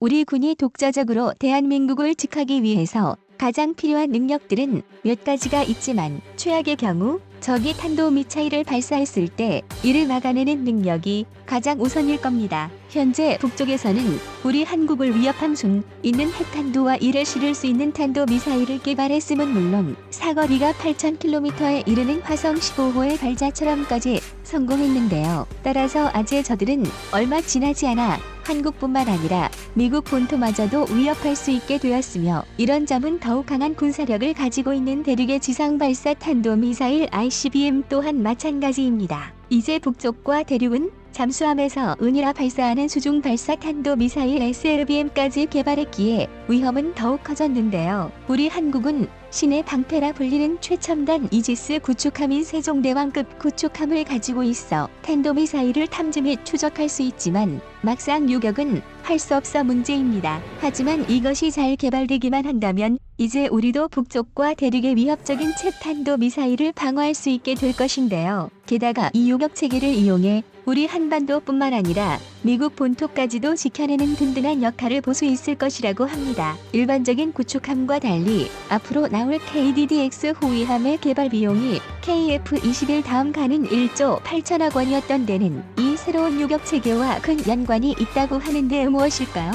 우리 군이 독자적으로 대한민국을 지키기 위해서 가장 필요한 능력들은 몇 가지가 있지만 최악의 경우 적이 탄도미사일을 발사했을 때 이를 막아내는 능력이 가장 우선일 겁니다. 현재 북쪽에서는 우리 한국을 위협함 중 있는 핵탄두와 이를 실을 수 있는 탄도미사일을 개발했음은 물론 사거리가 8,000km에 이르는 화성 15호의 발사처럼까지 성공했는데요. 따라서 아재 저들은 얼마 지나지 않아 한국뿐만 아니라 미국 본토마저도 위협할 수 있게 되었으며 이런 점은 더욱 강한 군사력을 가지고 있는 대륙의 지상 발사 탄도미사일 ICBM 또한 마찬가지입니다. 이제 북쪽과 대륙은 잠수함에서 은밀하 발사하는 수중 발사 탄도미사일 SLBM까지 개발했기에 위험은 더욱 커졌는데요. 우리 한국은 신의 방패라 불리는 최첨단 이지스 구축함인 세종대왕급 구축함을 가지고 있어 탄도미사일을 탐지 및 추적할 수 있지만 막상 요격은 할 수 없어 문제입니다. 하지만 이것이 잘 개발되기만 한다면 이제 우리도 북쪽과 대륙의 위협적인 탄도미사일을 방어할 수 있게 될 것인데요. 게다가 이 요격 체계를 이용해 우리 한반도뿐만 아니라 미국 본토까지도 지켜내는 든든한 역할을 볼 수 있을 것이라고 합니다. 일반적인 구축함과 달리 앞으로 나올 KDDX 호위함의 개발 비용이 KF-21 다음 가는 1조 8천억 원이었던 데는 이 새로운 요격 체계와 큰 연관이 있다고 하는데 무엇일까요?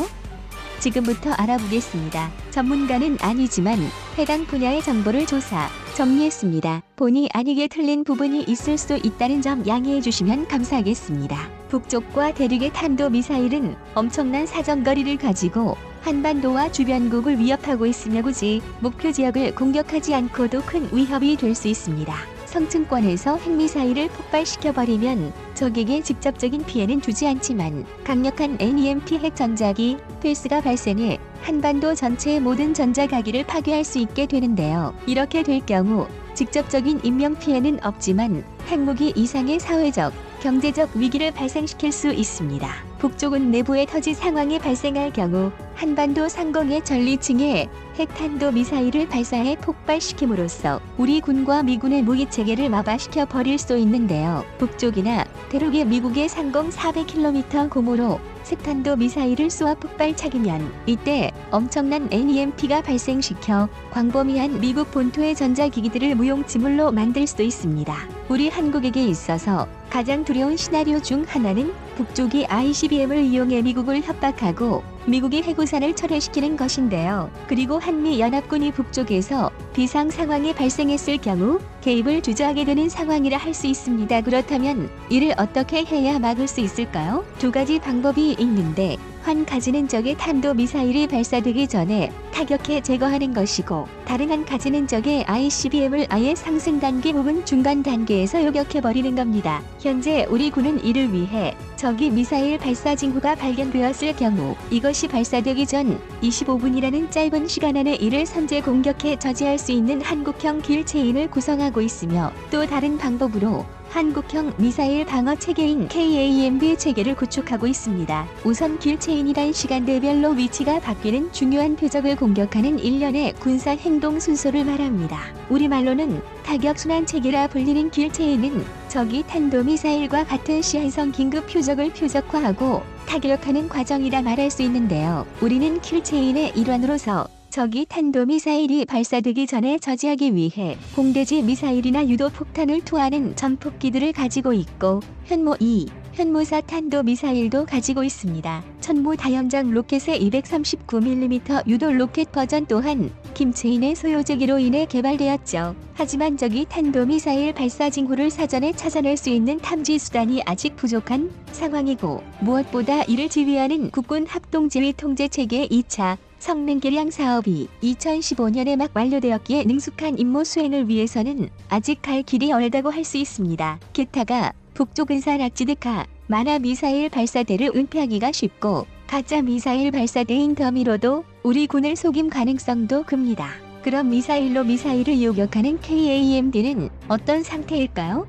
지금부터 알아보겠습니다. 전문가는 아니지만 해당 분야의 정보를 조사, 정리했습니다. 본의 아니게 틀린 부분이 있을 수 있다는 점 양해해 주시면 감사하겠습니다. 북쪽과 대륙의 탄도미사일은 엄청난 사정거리를 가지고 한반도와 주변국을 위협하고 있으며 굳이 목표 지역을 공격하지 않고도 큰 위협이 될 수 있습니다. 성층권에서 핵미사일을 폭발시켜버리면 적에게 직접적인 피해는 주지 않지만 강력한 NEMP 핵전자기 필스가 발생해 한반도 전체의 모든 전자가기를 파괴할 수 있게 되는데요. 이렇게 될 경우 직접적인 인명피해는 없지만 핵무기 이상의 사회적, 경제적 위기를 발생시킬 수 있습니다. 북쪽은 내부의 터지 상황이 발생할 경우 한반도 상공의 전리층에 핵탄도 미사일을 발사해 폭발시킴으로써 우리 군과 미군의 무기체계를 마비시켜 버릴 수 있는데요. 북쪽이나 대륙의 미국의 상공 400km 고무로 핵탄도 미사일을 쏘아 폭발차기면 이때 엄청난 NEMP가 발생시켜 광범위한 미국 본토의 전자기기들을 무용지물로 만들 수도 있습니다. 우리 한국에게 있어서 가장 두려운 시나리오 중 하나는 북쪽이 ICBM을 이용해 미국을 협박하고 미국이 해구산을 철회시키는 것인데요. 그리고 한미연합군이 북쪽에서 비상 상황이 발생했을 경우 개입을 주저하게 되는 상황이라 할 수 있습니다. 그렇다면 이를 어떻게 해야 막을 수 있을까요? 두 가지 방법이 있는데 한 가지는 적의 탄도미사일이 발사되기 전에 타격해 제거하는 것이고 다른 한 가지는 적의 ICBM을 아예 상승 단계 혹은 중간 단계에서 요격해버리는 겁니다. 현재 우리 군은 이를 위해 적이 미사일 발사 징후가 발견되었을 경우 이것이 발사되기 전 25분이라는 짧은 시간 안에 이를 선제 공격해 저지할 수 있는 한국형 킬체인을 구성하고 있으며 또 다른 방법으로 한국형 미사일 방어 체계인 KAMD 체계를 구축하고 있습니다. 우선 킬체인이란 시간대별로 위치가 바뀌는 중요한 표적을 공격하는 일련의 군사 행동 순서를 말합니다. 우리말로는 타격순환 체계라 불리는 킬체인은 적이 탄도미사일과 같은 시한성 긴급 표적을 표적화하고 타격하는 과정이라 말할 수 있는데요. 우리는 킬체인의 일환으로서 적이 탄도미사일이 발사되기 전에 저지하기 위해 공대지 미사일이나 유도폭탄을 투하하는 전폭기들을 가지고 있고 현무2, 현무4 탄도미사일도 가지고 있습니다. 천무 다연장 로켓의 239mm 유도 로켓 버전 또한 김체인의 소요제기로 인해 개발되었죠. 하지만 적이 탄도미사일 발사 징후를 사전에 찾아낼 수 있는 탐지 수단이 아직 부족한 상황이고 무엇보다 이를 지휘하는 국군 합동지휘 통제체계 2차 성능 개량 사업이 2015년에 막 완료되었기에 능숙한 임무 수행을 위해서는 아직 갈 길이 멀다고 할 수 있습니다. 게다가 북쪽 은산 악지드카 만화 미사일 발사대를 은폐하기가 쉽고 가짜 미사일 발사대인 더미로도 우리 군을 속임 가능성도 큽니다. 그럼 미사일로 미사일을 요격하는 KAMD는 어떤 상태일까요?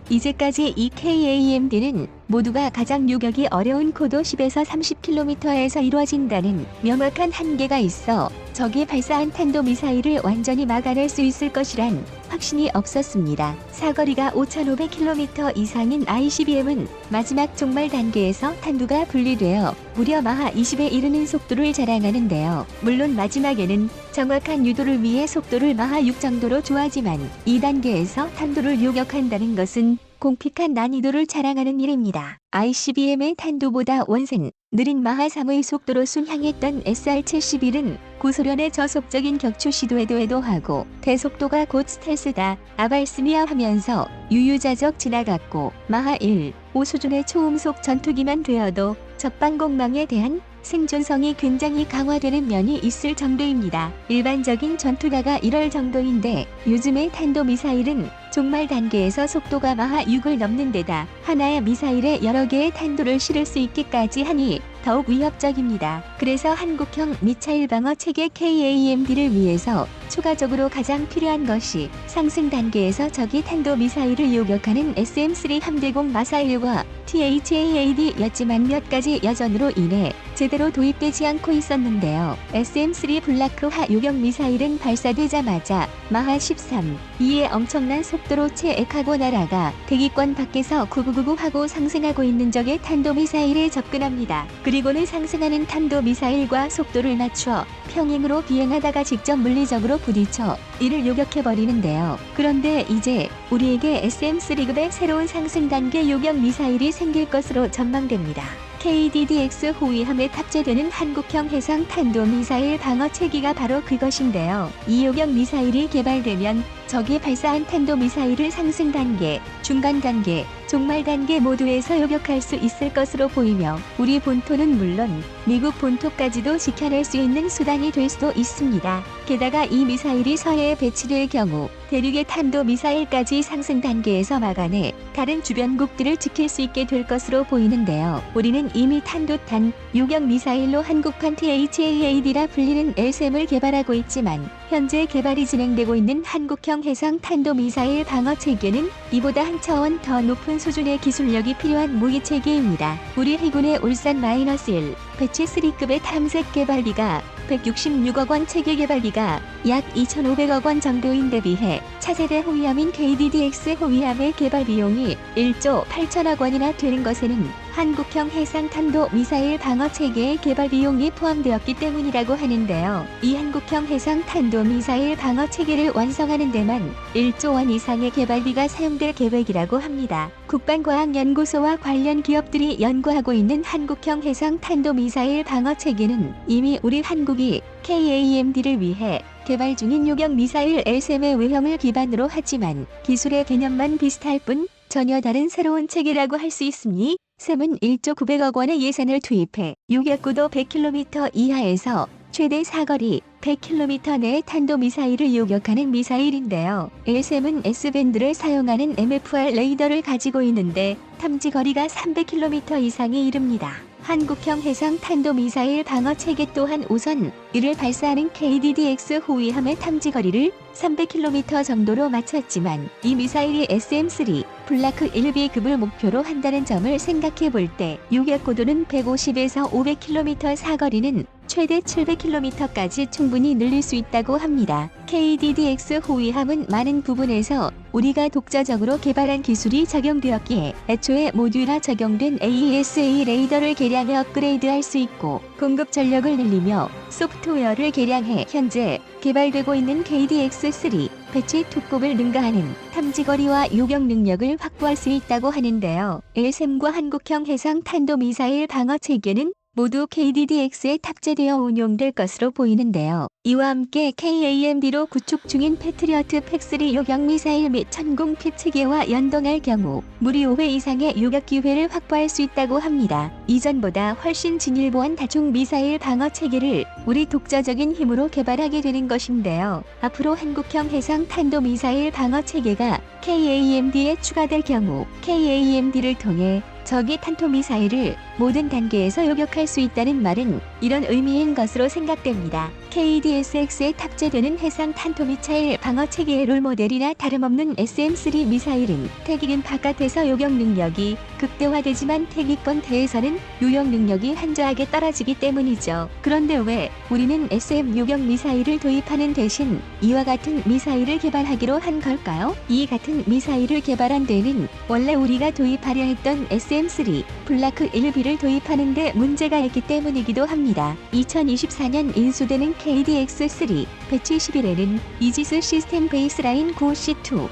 이제까지 이 KAMD는 모두가 가장 요격이 어려운 고도 10에서 30km에서 이루어진다는 명확한 한계가 있어 적이 발사한 탄도미사일을 완전히 막아낼 수 있을 것이란 확신이 없었습니다. 사거리가 5,500km 이상인 ICBM은 마지막 종말 단계에서 탄두가 분리되어 무려 마하 20에 이르는 속도를 자랑하는데요. 물론 마지막에는 정확한 유도를 위해 속도를 마하 6 정도로 조하지만 2단계에서 탄두를 요격한다는 것은 공픽한 난이도를 자랑하는 일입니다. ICBM의 탄두보다 원생, 느린 마하 3의 속도로 순항했던 SR-71은 고소련의 저속적인 격추 시도에도 하고 대속도가 곧 스텔스다, 아발스미아 하면서 유유자적 지나갔고 마하 1, 5 수준의 초음속 전투기만 되어도 적방공망에 대한 생존성이 굉장히 강화되는 면이 있을 정도입니다. 일반적인 전투가가 이럴 정도인데 요즘의 탄도미사일은 종말 단계에서 속도가 마하 6을 넘는 데다 하나의 미사일에 여러 개의 탄도를 실을 수 있기까지 하니 더욱 위협적입니다. 그래서 한국형 미사일 방어 체계 KAMD를 위해서 추가적으로 가장 필요한 것이 상승 단계에서 적이 탄도미사일을 요격하는 SM-3 함대공 마사1과 THAAD였지만 몇 가지 여전으로 인해 제대로 도입되지 않고 있었는데요. SM-3 블라크화 요격 미사일은 발사되자마자 마하 13, 2의 엄청난 속도로 체액하고 날아가 대기권 밖에서 9999 하고 상승하고 있는 적의 탄도미사일에 접근합니다. 그리고는 상승하는 탄도미사일과 속도를 낮춰 평행으로 비행하다가 직접 물리적으로 부딪혀 이를 요격해버리는데요. 그런데 이제 우리에게 SM-3급의 새로운 상승 단계 요격 미사일이 생길 것으로 전망됩니다. KDDX 호위함에 탑재되는 한국형 해상 탄도미사일 방어 체계가 바로 그것인데요. 이 요격 미사일이 개발되면 적이 발사한 탄도미사일을 상승 단계, 중간 단계, 종말 단계 모두에서 요격할 수 있을 것으로 보이며 우리 본토는 물론 미국 본토까지도 지켜낼 수 있는 수단이 될 수도 있습니다. 게다가 이 미사일이 서해에 배치될 경우 대륙의 탄도미사일까지 상승 단계에서 막아내 다른 주변국들을 지킬 수 있게 될 것으로 보이는데요. 우리는 이미 탄도탄, 요격 미사일로 한국판 THAAD라 불리는 LSAM을 개발하고 있지만 현재 개발이 진행되고 있는 한국형 해상 탄도미사일 방어 체계는 이보다 한 차원 더 높은 수준의 기술력이 필요한 무기 체계입니다. 우리 해군의 울산-1 배치3급의 탐색 개발비가 166억 원, 체계 개발비가 약 2,500억 원 정도인 데 비해 차세대 호위함인 KDDX 호위함의 개발 비용이 1조 8천억 원이나 되는 것에는 한국형 해상 탄도 미사일 방어 체계의 개발 비용이 포함되었기 때문이라고 하는데요. 이 한국형 해상 탄도 미사일 방어 체계를 완성하는 데만 1조 원 이상의 개발비가 사용될 계획이라고 합니다. 국방과학연구소와 관련 기업들이 연구하고 있는 한국형 해상 탄도 미사일 방어 체계는 이미 우리 한국이 KAMD를 위해 개발 중인 요격 미사일 LSAM의 외형을 기반으로 하지만 기술의 개념만 비슷할 뿐 전혀 다른 새로운 체계라고 할 수 있으니 샘은 1조 900억 원의 예산을 투입해 요격고도 100km 이하에서 최대 사거리 100km 내의 탄도미사일을 요격하는 미사일인데요. LSAM은 S밴드를 사용하는 MFR 레이더를 가지고 있는데 탐지 거리가 300km 이상에 이릅니다. 한국형 해상 탄도미사일 방어 체계 또한 우선 이를 발사하는 KDDX 호위함의 탐지 거리를 300km 정도로 맞췄지만 이 미사일이 SM-3 블라크 1B급을 목표로 한다는 점을 생각해 볼 때 요격고도는 150에서 500km, 사거리는 최대 700km까지 충분히 늘릴 수 있다고 합니다. KDDX 호위함은 많은 부분에서 우리가 독자적으로 개발한 기술이 적용되었기에 애초에 모듈화 적용된 AESA 레이더를 개량해 업그레이드할 수 있고 공급 전력을 늘리며 소프트웨어를 개량해 현재 개발되고 있는 KDX-3 배치 투급을 능가하는 탐지거리와 요격 능력을 확보할 수 있다고 하는데요. LSAM과 한국형 해상 탄도미사일 방어 체계는 모두 KDDX에 탑재되어 운용될 것으로 보이는데요. 이와 함께 KAMD로 구축 중인 패트리어트 팩3 요격 미사일 및 천공핍 체계와 연동할 경우 무려 5회 이상의 요격 기회를 확보할 수 있다고 합니다. 이전보다 훨씬 진일보한 다중 미사일 방어 체계를 우리 독자적인 힘으로 개발하게 되는 것인데요. 앞으로 한국형 해상 탄도 미사일 방어 체계가 KAMD에 추가될 경우 KAMD를 통해 적이 탄도미사일을 모든 단계에서 요격할 수 있다는 말은 이런 의미인 것으로 생각됩니다. KDSX에 탑재되는 해상 탄도미사일 방어체계의 롤모델이나 다름없는 SM-3 미사일은 태기근 바깥에서 요격 능력이 극대화되지만 태기권 대에서는 요격 능력이 현저하게 떨어지기 때문이죠. 그런데 왜 우리는 SM 요격 미사일을 도입하는 대신 이와 같은 미사일을 개발하기로 한 걸까요? 이 같은 미사일을 개발한 데는 원래 우리가 도입하려 했던 SM-3 블라크 1B를 도입하는 데 문제가 있기 때문이기도 합니다. 2024년 인수되는 KDX-3 배치 11에는 이지스 시스템 베이스라인 9C2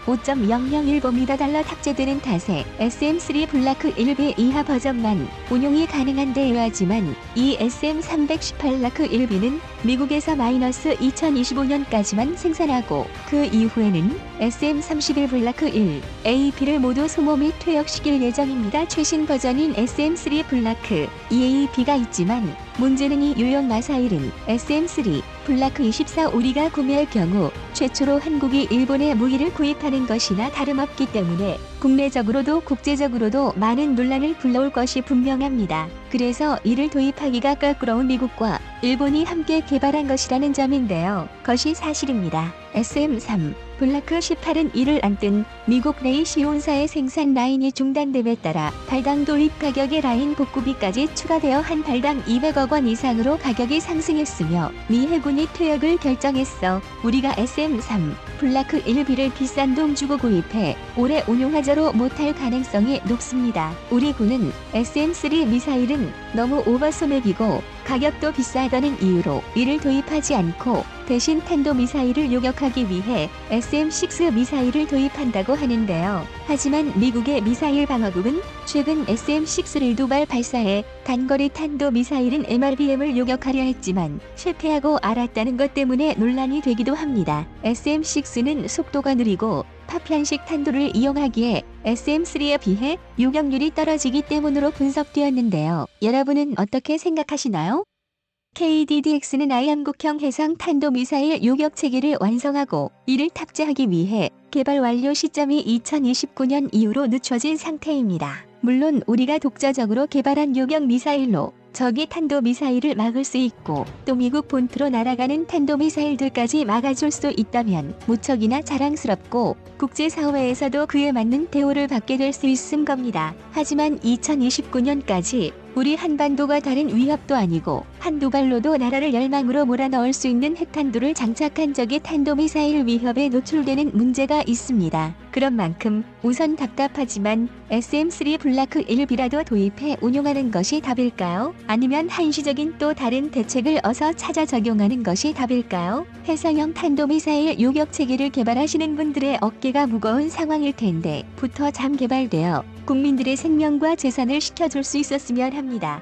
5.001m 탑재되는 탓에 SM-3 블라크 1B 이하 버전만 운용이 가능한 데 의하지만 이 SM-318 라크 1B는 미국에서 -2025년까지만 생산하고 그 이후에는 SM-31 블라크 1, AB를 모두 소모 및 퇴역시킬 예정입니다. 최신 버전인 SM-3 블라크 2AB가 있지만 문제는 이 유형 미사일은 SM-3 블라크 24 우리가 구매할 경우 최초로 한국이 일본의 무기를 구입하는 것이나 다름없기 때문에 국내적으로도 국제적으로도 많은 논란을 불러올 것이 분명합니다. 그래서 이를 도입하기가 껄끄러운 미국과 일본이 함께 개발한 것이라는 점인데요. 것이 사실입니다. SM-3 블라크 18은 이를 안뜬 미국 레이시온사의 생산 라인이 중단됨에 따라 발당 도입 가격의 라인 복구비까지 추가되어 한 발당 200억 원 이상으로 가격이 상승했으며 미 해군이 퇴역을 결정했어 우리가 SM-3 블라크 1B를 비싼 돈 주고 구입해 오래 운용하지로 못할 가능성이 높습니다. 우리 군은 SM-3 미사일은 너무 오버소맥이고 가격도 비싸다는 이유로 이를 도입하지 않고 대신 탄도미사일을 요격하기 위해 SM-6 미사일을 도입한다고 하는데요. 하지만 미국의 미사일 방어국은 최근 SM-6를 두발 발사해 단거리 탄도미사일인 MRBM을 요격하려 했지만 실패하고 알았다는 것 때문에 논란이 되기도 합니다. SM-6는 속도가 느리고 파편식 탄도를 이용하기에 SM-3에 비해 요격률이 떨어지기 때문으로 분석되었는데요. 여러분은 어떻게 생각하시나요? KDDX는 아이함국형 해상 탄도미사일 요격 체계를 완성하고 이를 탑재하기 위해 개발 완료 시점이 2029년 이후로 늦춰진 상태입니다. 물론 우리가 독자적으로 개발한 요격 미사일로 적이 탄도미사일을 막을 수 있고 또 미국 본토로 날아가는 탄도미사일들까지 막아줄 수 있다면 무척이나 자랑스럽고 국제사회에서도 그에 맞는 대우를 받게 될 수 있음 겁니다. 하지만 2029년까지 우리 한반도가 다른 위협도 아니고 한두 발로도 나라를 열망으로 몰아넣을 수 있는 핵탄두를 장착한 적의 탄도미사일 위협에 노출되는 문제가 있습니다. 그런 만큼 우선 답답하지만 SM-3 블라크 1B라도 도입해 운용하는 것이 답일까요? 아니면 한시적인 또 다른 대책을 어서 찾아 적용하는 것이 답일까요? 해상형 탄도미사일 요격체계를 개발하시는 분들의 어깨가 무거운 상황일 텐데 부터 잘 개발되어 국민들의 생명과 재산을 지켜줄 수 있었으면 합니다.